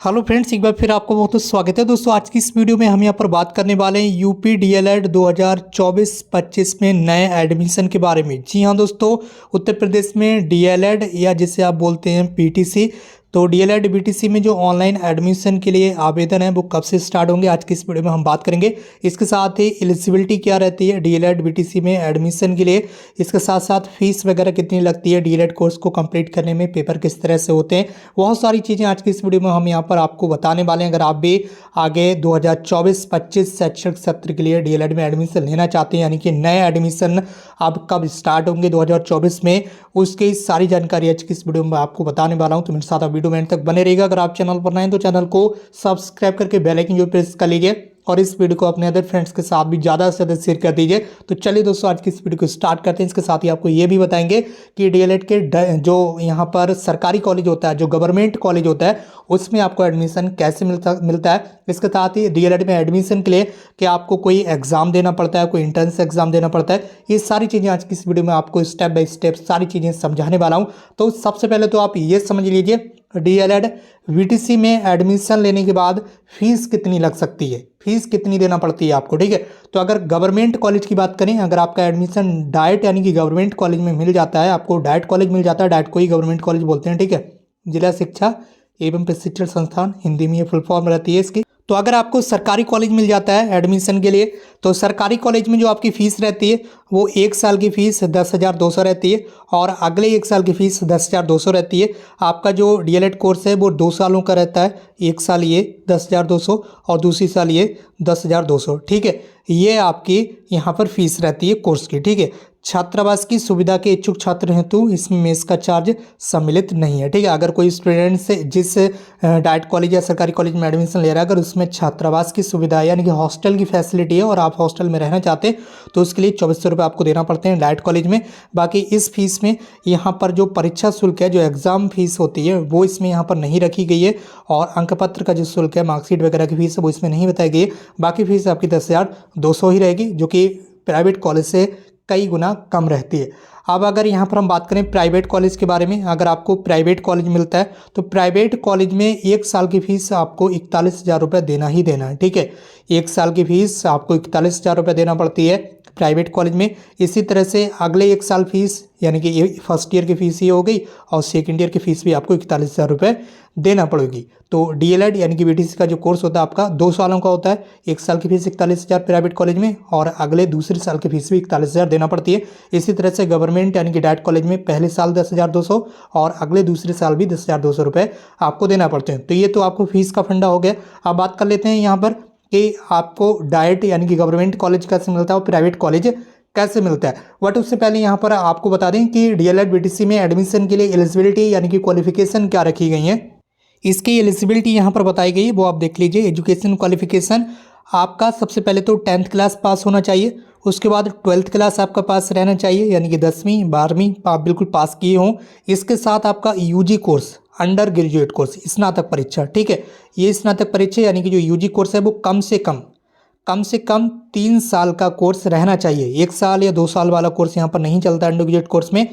Hello friends, एक बार फिर आपको बहुत बहुत स्वागत है। दोस्तों आज की इस वीडियो में हम यहाँ पर बात करने वाले हैं यूपी डीएलएड 2024-25 में नए एडमिशन के बारे में। जी हाँ दोस्तों, उत्तर प्रदेश में डीएलएड या जिसे आप बोलते हैं पीटीसी, तो डीएलएड बीटीसी में जो ऑनलाइन एडमिशन के लिए आवेदन है वो कब से स्टार्ट होंगे, आज की इस वीडियो में हम बात करेंगे। इसके साथ ही एलिजिबिलिटी क्या रहती है डीएलएड बीटीसी में एडमिशन के लिए, इसके साथ साथ फीस वगैरह कितनी लगती है, डीएलएड कोर्स को कंप्लीट करने में पेपर किस तरह से होते हैं, बहुत सारी चीज़ें आज की इस वीडियो में हम यहाँ पर आपको बताने वाले हैं। अगर आप भी आगे 2024-25 शैक्षणिक सत्र के लिए डीएलएड में एडमिशन लेना चाहते हैं, यानी कि नए एडमिशन अब कब स्टार्ट होंगे 2024 में, उसकी सारी जानकारी आज की इस वीडियो में आपको बताने वाला हूं। तो मेरे साथ वीडियो में एंड तक बने रहिएगा। अगर आप चैनल पर नए हैं तो चैनल को सब्सक्राइब करके बेल आइकन जो प्रेस कर लीजिए और इस वीडियो को अपने अदर फ्रेंड्स के साथ भी ज़्यादा से ज़्यादा शेयर कर दीजिए। तो चलिए दोस्तों आज की इस वीडियो को स्टार्ट करते हैं। इसके साथ ही आपको ये भी बताएंगे कि डीएलएड के जो यहाँ पर सरकारी कॉलेज होता है, जो गवर्नमेंट कॉलेज होता है, उसमें आपको एडमिशन कैसे मिलता है। इसके साथ ही डीएलएड में एडमिशन के लिए कि आपको कोई एग्जाम देना पड़ता है, कोई एंट्रेंस एग्जाम देना पड़ता है, ये सारी चीज़ें आज की इस वीडियो में आपको स्टेप बाय स्टेप सारी चीज़ें समझाने वाला हूँ। तो सबसे पहले तो आप ये समझ लीजिए डीएलएड वीटीसी में एडमिशन लेने के बाद फीस कितनी लग सकती है, फीस कितनी देना पड़ती है आपको। ठीक है, तो अगर गवर्नमेंट कॉलेज की बात करें, अगर आपका एडमिशन डाइट यानी कि गवर्नमेंट कॉलेज में मिल जाता है, आपको डाइट कॉलेज मिल जाता है, डाइट को ही गवर्नमेंट कॉलेज बोलते हैं। ठीक है, जिला शिक्षा एवं प्रशिक्षण संस्थान, हिंदी में ये फुल फॉर्म रहती है इसकी। तो अगर आपको सरकारी कॉलेज मिल जाता है एडमिशन के लिए, तो सरकारी कॉलेज में जो आपकी फ़ीस रहती है वो 1 साल की फ़ीस 10,200 रहती है और अगले 1 साल की फ़ीस 10,200 रहती है। आपका जो डीएलएड कोर्स है वो 2 सालों का रहता है, 1 साल ये 10,200 और दूसरी साल ये 10,200। ठीक है, ये आपकी यहाँ पर फीस रहती है कोर्स की। ठीक है, छात्रावास की सुविधा के इच्छुक छात्र हेतु इसमें मेस का चार्ज सम्मिलित नहीं है। ठीक है, अगर कोई स्टूडेंट से जिस डाइट कॉलेज या सरकारी कॉलेज में एडमिशन ले रहा है, अगर उसमें छात्रावास की सुविधा है यानी कि हॉस्टल की फैसिलिटी है और आप हॉस्टल में रहना चाहते हैं तो उसके लिए 2400 रुपये आपको देना पड़ते हैं डाइट कॉलेज में। बाकी इस फीस में यहाँ पर जो परीक्षा शुल्क है, जो एग्ज़ाम फीस होती है, वो इसमें यहाँ पर नहीं रखी गई है और अंकपत्र का जो शुल्क है, मार्कशीट वगैरह की फीस है, वो इसमें नहीं बताई गई है। बाकी फीस आपकी 10,200 ही रहेगी, जो कि प्राइवेट कॉलेज से कई गुना कम रहती है। अब अगर यहाँ पर हम बात करें प्राइवेट कॉलेज के बारे में, अगर आपको प्राइवेट कॉलेज मिलता है तो प्राइवेट कॉलेज में 1 साल की फ़ीस आपको 41,000 रुपये देना ही देना है। ठीक है, 1 साल की फ़ीस आपको 41,000 रुपये देना पड़ती है प्राइवेट कॉलेज में। इसी तरह से अगले 1 साल फीस यानी कि फर्स्ट ईयर की फ़ीस ये हो गई और सेकंड ईयर की फ़ीस भी आपको 41,000 रुपये देना पड़ेगी। तो डीएलएड यानी कि बीटीसी का जो कोर्स होता है आपका 2 सालों का होता है, 1 साल की फीस 41,000 प्राइवेट कॉलेज में और अगले दूसरे साल की फीस भी 41,000 देना पड़ती है। इसी तरह से गवर्नमेंट यानी कि डाइट कॉलेज में पहले साल 10,200 और अगले दूसरे साल भी 10,200 रुपये आपको देना पड़ते हैं। तो ये तो आपको फीस का फंडा हो गया। अब बात कर लेते हैं यहाँ पर कि आपको डाइट यानी कि गवर्नमेंट कॉलेज कैसे मिलता है और प्राइवेट कॉलेज कैसे मिलता है। बट उससे पहले यहाँ पर आपको बता दें कि डीएलएड बीटीसी में एडमिशन के लिए एलिजिबिलिटी यानी कि क्वालिफिकेशन क्या रखी गई है। इसकी एलिजिबिलिटी यहाँ पर बताई गई है, वो आप देख लीजिए। एजुकेशन क्वालिफिकेशन आपका सबसे पहले तो 10th क्लास पास होना चाहिए, उसके बाद 12th क्लास आपका पास रहना चाहिए यानी कि 10वीं 12वीं आप बिल्कुल पास किए हों। इसके साथ आपका UG course, undergraduate course, स्नातक परीक्षा। ठीक है, ये स्नातक परीक्षा यानी कि जो यूजी कोर्स है वो कम से कम 3 साल का कोर्स रहना चाहिए। 1 साल या 2 साल वाला कोर्स यहाँ पर नहीं चलता अंडर ग्रेजुएट कोर्स में।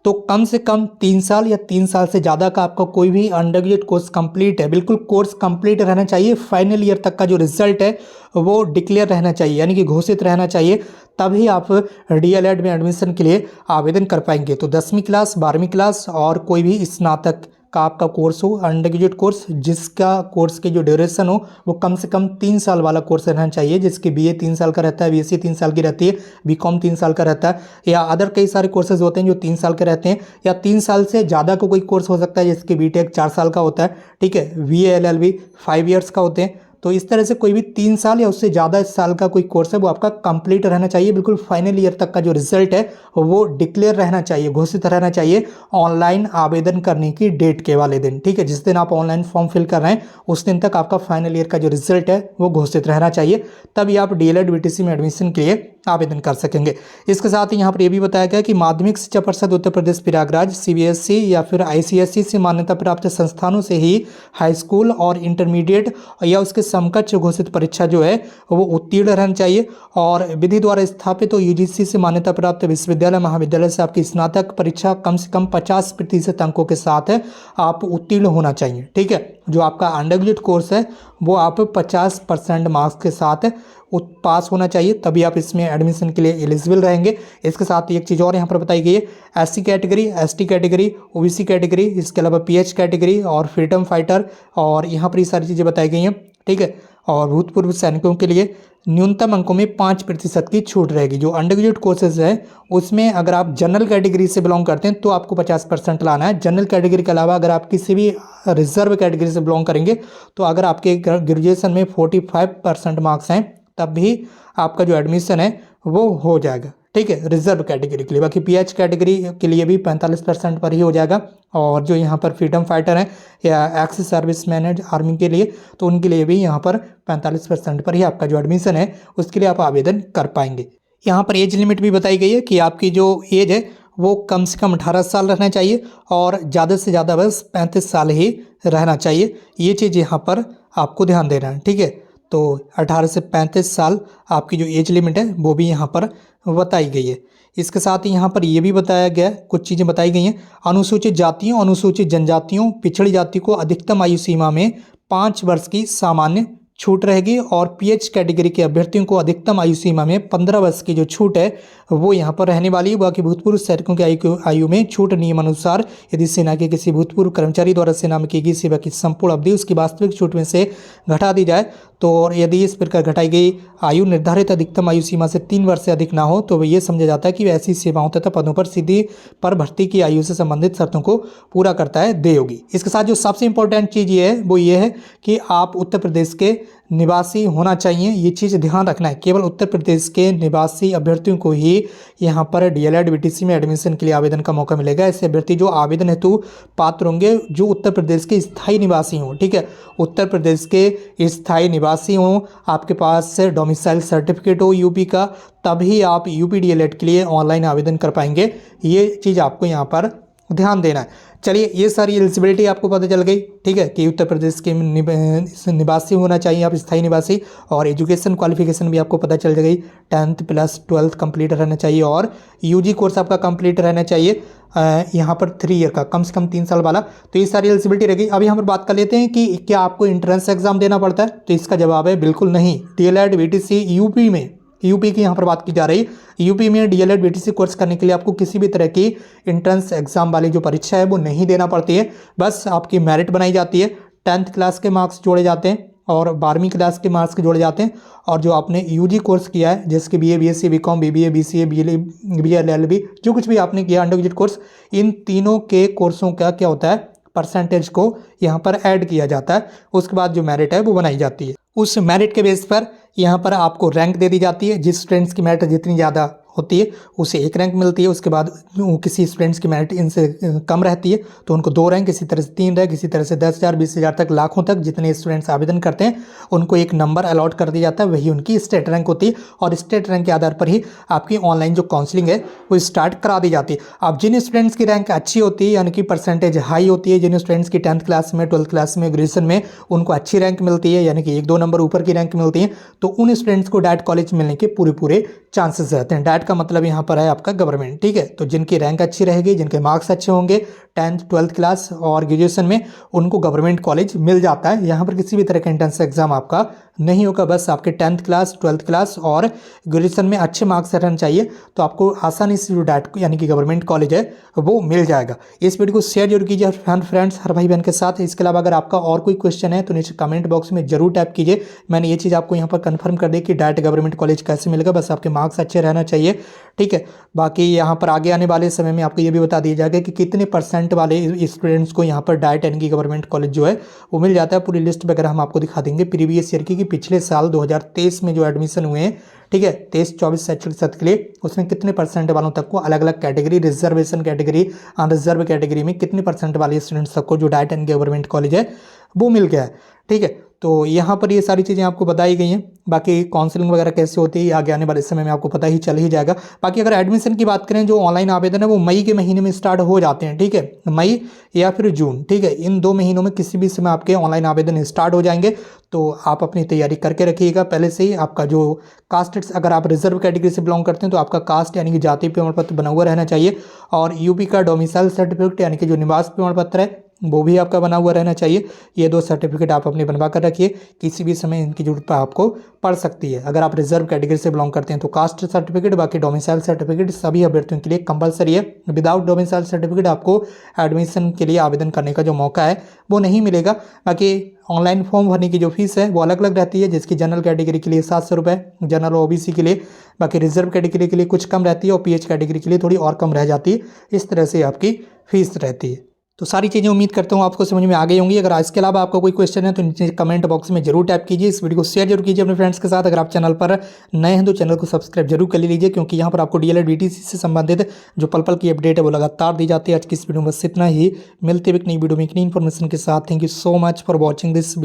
तो कम से कम 3 साल या 3 साल से ज़्यादा का आपका कोई भी अंडर ग्रेजुएट कोर्स कंप्लीट है, बिल्कुल कोर्स कंप्लीट रहना चाहिए। फाइनल ईयर तक का जो रिजल्ट है वो डिक्लेयर रहना चाहिए यानी कि घोषित रहना चाहिए, तभी आप डीएलएड में एडमिशन के लिए आवेदन कर पाएंगे। तो 10वीं क्लास 12वीं क्लास और कोई भी स्नातक का आपका कोर्स हो, अंडर ग्रेजुएट कोर्स, जिसका कोर्स की जो ड्यूरेशन हो वो कम से कम 3 साल वाला कोर्स रहना चाहिए। जिसकी बीए 3 साल का रहता है, बीएससी 3 साल की रहती है, बीकॉम 3 साल का रहता है, या अदर कई सारे कोर्सेज होते हैं जो 3 साल के रहते हैं, या 3 साल से ज़्यादा का कोई कोर्स हो सकता है जिसकी बीटेक 4 साल का होता है। ठीक है, बीए एलएलबी 5 ईयर्स का होते हैं। तो इस तरह से कोई भी 3 साल या उससे ज़्यादा साल का कोई कोर्स है वो आपका कंप्लीट रहना चाहिए। बिल्कुल फाइनल ईयर तक का जो रिजल्ट है वो डिक्लेयर रहना चाहिए, घोषित रहना चाहिए ऑनलाइन आवेदन करने की डेट के वाले दिन। ठीक है, जिस दिन आप ऑनलाइन फॉर्म फिल कर रहे हैं उस दिन तक आपका फाइनल ईयर का जो रिजल्ट है वो घोषित रहना चाहिए, तभी आप डीएलएड बीटीसी में एडमिशन के लिए आवेदन कर सकेंगे। इसके साथ ही यहाँ पर यह भी बताया गया कि माध्यमिक शिक्षा परिषद उत्तर प्रदेश प्रयागराज सीबीएसई या फिर आईसीएसई से मान्यता प्राप्त संस्थानों से ही हाई स्कूल और इंटरमीडिएट या उसके समकक्ष घोषित परीक्षा जो है वो उत्तीर्ण रहना चाहिए और विधि द्वारा स्थापित और यूजीसी से मान्यता प्राप्त विश्वविद्यालय महाविद्यालय से आपकी स्नातक परीक्षा कम से कम 50% अंकों के साथ है आप उत्तीर्ण होना चाहिए। ठीक है, जो आपका अंडर ग्रेजुएट कोर्स है वो आप 50% मार्क्स के साथ पास होना चाहिए, तभी आप इसमें एडमिशन के लिए एलिजिबल रहेंगे। इसके साथ एक चीज़ और यहाँ पर बताई गई है, SC category, ST category, OBC category, इसके अलावा पीएच कैटेगरी और फ्रीडम फाइटर, और यहाँ पर ये सारी चीज़ें बताई गई हैं, ठीक है। और भूतपूर्व सैनिकों के लिए न्यूनतम अंकों में 5% की छूट रहेगी। जो अंडर ग्रेजुएट कोर्सेज है उसमें अगर आप जनरल कैटेगरी से बिलोंग करते हैं तो आपको 50% लाना है। जनरल कैटेगरी के अलावा अगर आप किसी भी रिजर्व कैटेगरी से बिलोंग करेंगे तो अगर आपके ग्रेजुएशन में 45% मार्क्स हैं तब भी आपका जो एडमिशन है वो हो जाएगा, ठीक है, रिजर्व कैटेगरी के लिए। बाकी पीएच कैटेगरी के लिए भी 45% पर ही हो जाएगा। और जो यहाँ पर फ्रीडम फाइटर है या एक्स सर्विस मैन है आर्मी के लिए, तो उनके लिए भी यहाँ पर 45% पर ही आपका जो एडमिशन है उसके लिए आप आवेदन कर पाएंगे। यहाँ पर एज लिमिट भी बताई गई है कि आपकी जो एज है वो कम से कम 18 साल रहना चाहिए और ज़्यादा से ज़्यादा बस 35 साल ही रहना चाहिए। ये चीज़ यहाँ पर आपको ध्यान देना है, ठीक है। तो 18 से 35 साल आपकी जो एज लिमिट है वो भी यहाँ पर बताई गई है। इसके साथ ही यहाँ पर ये भी बताया गया, कुछ चीज़ें बताई गई हैं। अनुसूचित जातियों, अनुसूचित जनजातियों, पिछड़ी जाति को अधिकतम आयु सीमा में 5 वर्ष की सामान्य छूट रहेगी और पीएच कैटेगरी के अभ्यर्थियों को अधिकतम आयु सीमा में 15 वर्ष की जो छूट है वो यहाँ पर रहने वाली है। बाकी भूतपूर्व सैनिकों की आयु में छूट नियमानुसार यदि सेना के किसी भूतपूर्व कर्मचारी द्वारा सेना में की गई सेवा की संपूर्ण अवधि उसकी वास्तविक छूट में से घटा दी जाए, तो और यदि इस प्रकार घटाई गई आयु निर्धारित अधिकतम आयु सीमा से 3 वर्ष से अधिक ना हो तो ये समझा जाता है कि ऐसी सेवाओं तथा पदों पर सीधी पर भर्ती की आयु से संबंधित शर्तों को पूरा करता है देयोगी। इसके साथ जो सबसे इंपॉर्टेंट चीज़ ये है वो ये है कि आप उत्तर प्रदेश के निवासी होना चाहिए। ये चीज़ ध्यान रखना है, केवल उत्तर प्रदेश के निवासी अभ्यर्थियों को ही यहाँ पर डीएलएड बीटीसी में एडमिशन के लिए आवेदन का मौका मिलेगा। ऐसे अभ्यर्थी जो आवेदन हेतु पात्र होंगे जो उत्तर प्रदेश के स्थायी निवासी हों, ठीक है, उत्तर प्रदेश के स्थायी निवासी हों, आपके पास डोमिसाइल सर्टिफिकेट हो यूपी का, तभी आप यूपी डीएलएड के लिए ऑनलाइन आवेदन कर पाएंगे। ये चीज़ आपको यहाँ पर ध्यान देना है। चलिए, ये सारी एलिजिबिलिटी आपको पता चल गई, ठीक है, कि उत्तर प्रदेश के निवासी होना चाहिए आप, स्थायी निवासी, और एजुकेशन क्वालिफिकेशन भी आपको पता चल गई, 10th + 12th कंप्लीट रहना चाहिए और यूजी कोर्स आपका कंप्लीट रहना चाहिए यहाँ पर 3 ईयर का, कम से कम 3 साल वाला। तो ये सारी एलिजिबिलिटी रहेगी। अब यहाँ पर बात कर लेते हैं कि क्या आपको इंट्रेंस एग्जाम देना पड़ता है, तो इसका जवाब है बिल्कुल नहीं। डीएलएड बीटीसी यूपी में, यूपी की यहाँ पर बात की जा रही, यूपी में डीएलएड बीटीसी कोर्स करने के लिए आपको किसी भी तरह की इंट्रेंस एग्जाम वाली जो परीक्षा है वो नहीं देना पड़ती है। बस आपकी मेरिट बनाई जाती है, 10th क्लास के मार्क्स जोड़े जाते हैं और 12वीं क्लास के मार्क्स जोड़े जाते हैं, और जो आपने यूजी कोर्स किया है जैसे कि BA, BSc, BCom, BBA, BCA, BLLB, जो कुछ भी आपने किया अंडर ग्रेजुएट कोर्स, इन तीनों के कोर्सों का क्या होता है, परसेंटेज को यहाँ पर ऐड किया जाता है। उसके बाद जो मेरिट है वो बनाई जाती है। उस मेरिट के बेस पर यहाँ पर आपको रैंक दे दी जाती है। जिस स्टूडेंट्स की मेरिट जितनी ज़्यादा होती है उसे 1 रैंक मिलती है। उसके बाद किसी स्टूडेंट्स की मेरिट इनसे कम रहती है तो उनको 2 रैंक, इसी तरह से 3 रैंक, इसी तरह से 10,000, 20,000 तक, लाखों तक जितने स्टूडेंट्स आवेदन करते हैं उनको एक नंबर अलॉट कर दिया जाता है, वही उनकी स्टेट रैंक होती है। और स्टेट रैंक के आधार पर ही आपकी ऑनलाइन जो काउंसलिंग है वो स्टार्ट करा दी जाती है। अब जिन स्टूडेंट्स की रैंक अच्छी होती है यानी कि परसेंटेज हाई होती है, जिन स्टूडेंट्स की 10th क्लास में, 12th क्लास में, ग्रेजुएशन में उनको अच्छी रैंक मिलती है यानी कि 1-2 नंबर ऊपर की रैंक मिलती है, तो उन स्टूडेंट्स को डायरेक्ट कॉलेज मिलने के पूरे चांसेस रहते हैं। डायरेक्ट का मतलब यहाँ पर है आपका गवर्नमेंट, ठीक है। तो जिनकी रैंक अच्छी रहेगी, जिनके मार्क्स अच्छे होंगे 10th 12th क्लास और ग्रेजुएशन में, उनको गवर्नमेंट कॉलेज मिल जाता है। यहाँ पर किसी भी तरह का एंट्रेंस एग्जाम आपका नहीं होगा, बस आपके 10th क्लास, 12th क्लास और ग्रेजुएशन में अच्छे मार्क्स रहना चाहिए तो आपको आसानी से जो डायरेक्ट यानी कि गवर्नमेंट कॉलेज है वो मिल जाएगा। इस वीडियो को शेयर जरूर कीजिए फ्रेंड्स, हर भाई बहन के साथ। इसके अलावा अगर आपका और कोई क्वेश्चन है तो नीचे कमेंट बॉक्स में जरूर टाइप कीजिए। मैंने ये चीज़ आपको यहाँ पर कन्फर्म कर दी कि डायरेक्ट गवर्नमेंट कॉलेज कैसे मिलेगा, बस आपके मार्क्स अच्छे रहना चाहिए, ठीक है। बाकी यहाँ पर आगे आने वाले समय में आपको ये भी बता दिया जाएगा कि कितने % वाले स्टूडेंट्स को यहाँ पर डायरेक्ट यानी कि गवर्नमेंट कॉलेज जो है वो मिल जाता है। पूरी लिस्ट वगैरह हम आपको दिखा देंगे प्रीवियस ईयर की, पिछले साल 2023 में जो एडमिशन हुए हैं, ठीक है, 23-24 शैक्षणिक सत्र के लिए, उसमें कितने % वालों तक को अलग अलग category, reservation category, unreserve category में कितने % वाले स्टूडेंट्स तक को जो डायरेक्ट एंड गवर्नमेंट कॉलेज है वो मिल गया है, ठीक है। तो यहाँ पर ये सारी चीज़ें आपको बताई गई हैं। बाकी काउंसलिंग वगैरह कैसे होती है आगे आने वाले समय में आपको पता ही चल ही जाएगा। बाकी अगर एडमिशन की बात करें, जो ऑनलाइन आवेदन है वो मई के महीने में स्टार्ट हो जाते हैं, ठीक है, मई या फिर जून, ठीक है, इन 2 महीनों में किसी भी समय आपके ऑनलाइन आवेदन स्टार्ट हो जाएंगे। तो आप अपनी तैयारी करके रखिएगा पहले से ही। आपका जो कास्ट, अगर आप रिजर्व कैटेगरी से बिलोंग करते हैं तो आपका कास्ट यानी कि जाति प्रमाण पत्र बना हुआ रहना चाहिए, और यूपी का डोमिसाइल सर्टिफिकेट यानी कि जो निवास प्रमाण पत्र है वो भी आपका बना हुआ रहना चाहिए। ये 2 सर्टिफिकेट आप अपने बनवा कर रखिए, किसी भी समय इनकी जरूरत आपको पड़ सकती है। अगर आप रिजर्व कैटेगरी से बिलोंग करते हैं तो कास्ट सर्टिफिकेट, बाकी डोमिसाइल सर्टिफिकेट सभी अभ्यर्थियों के लिए कंपलसरी है। विदाउट डोमिसाइल सर्टिफिकेट आपको एडमिशन के लिए आवेदन करने का जो मौका है वो नहीं मिलेगा। बाकी ऑनलाइन फॉर्म भरने की जो फीस है वो अलग अलग रहती है, जिसकी जनरल कैटेगरी के लिए 700 रुपये, जनरल ओबीसी के लिए, बाकी रिजर्व कैटेगरी के लिए कुछ कम रहती है और पीएच कैटेगरी के लिए थोड़ी और कम रह जाती है। इस तरह से आपकी फीस रहती है। तो सारी चीज़ें उम्मीद करता हूँ आपको समझ में आ गई होंगी। अगर इसके अलावा आपका कोई क्वेश्चन है तो नीचे कमेंट बॉक्स में जरूर टाइप कीजिए। इस वीडियो को शेयर जरूर कीजिए अपने फ्रेंड्स के साथ। अगर आप चैनल पर नए हैं तो चैनल को सब्सक्राइब जरूर कर लीजिए, क्योंकि यहाँ पर आपको डीएलएड बीटीसी से संबंधित जो पल पल की अपडेट है वो लगातार दी जाती है। आज की इस वीडियो में बस इतना ही, मिलते हुए एक नई वीडियो में एक नई इन्फॉर्मेशन के साथ। Thank you so much for watching this.